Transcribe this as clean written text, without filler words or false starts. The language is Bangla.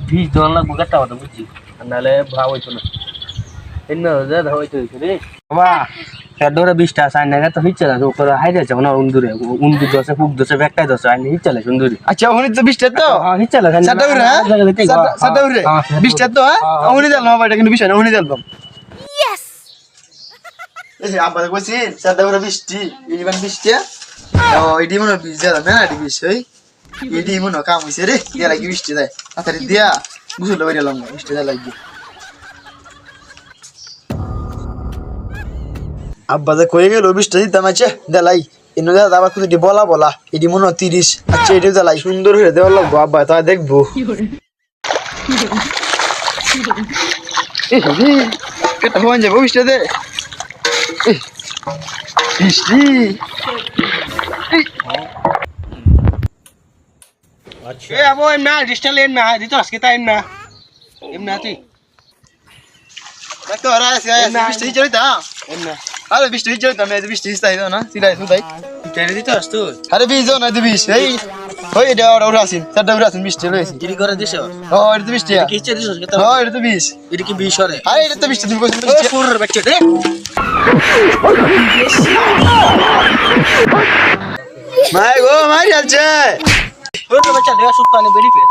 বিষ দেওয়ার লাগবো একটা কথা বুঝছি নাহলে ভাব হইতো না এমনি যা হইতো রে বাবা ডোরে 20টা আছে আইন না তো হিচ্ছে না ওপরে হাইরে যাও না উন্দুরে উন্দুর দশে ফুক দশে ব্যাগটাই দশে আইন হিচ্ছালে সুন্দরী আচ্ছা ওখানে তো 20টা তো হিচ্ছালে সাতটা উড়ে সাতটা উড়ে 20টা তো ওখানে দিলাম বাবা এটা কিন্তু বিষয় না ওখানে দিলাম এই আব্বা কইছি সাতটা উড়ে 20টি এইবার 20টা ও এডি মনে 20 দিলাম না এডি বিষয় এডি মনে কাম হইছে রে দিয়া লাগি 20টি দেয় আতারি দিয়া বুঝলো বাইরালাম 20টি দেয় লাগি আব্বা যে কই গেল 20টা দিতাম আছে দেলাই ইনো দাদা আবার কতটি বলা এডি মনে 30 আচ্ছা এডি দেলাই সুন্দর হয়ে দেওয়া লাগবো আব্বা তা দেখবো কেটা হয়ে যাবো 20টা দে 20টি আচ্ছা এ আবো এমনা ডিস্টাল এমনা দিতো আজকে তাই এমনা এমনা তুই দেখো আরে আছে 20টি চলিতা এমনা আরে 20টি চলিতা আমি 20টি স্থাই দাও না সিলাই সুদাই কেন দিতো আস তুই আরে 20 দাও না 20 এই ওই এটা ওরা আসিন সাতটা ওরা আসিন 20টি লইছি জিরি করে দিছ ও এটা তো 20টি কি ইচ্ছে দিছ কত ও এটা তো 20 এটা কি 20 হরে আরে এটা তো 20টি তুমি কইছ ও পুরো বাচ্চা রে মাই গো মারি আছে পুরো বাচ্চা দেয়া সুত্তানি বেরি পেছ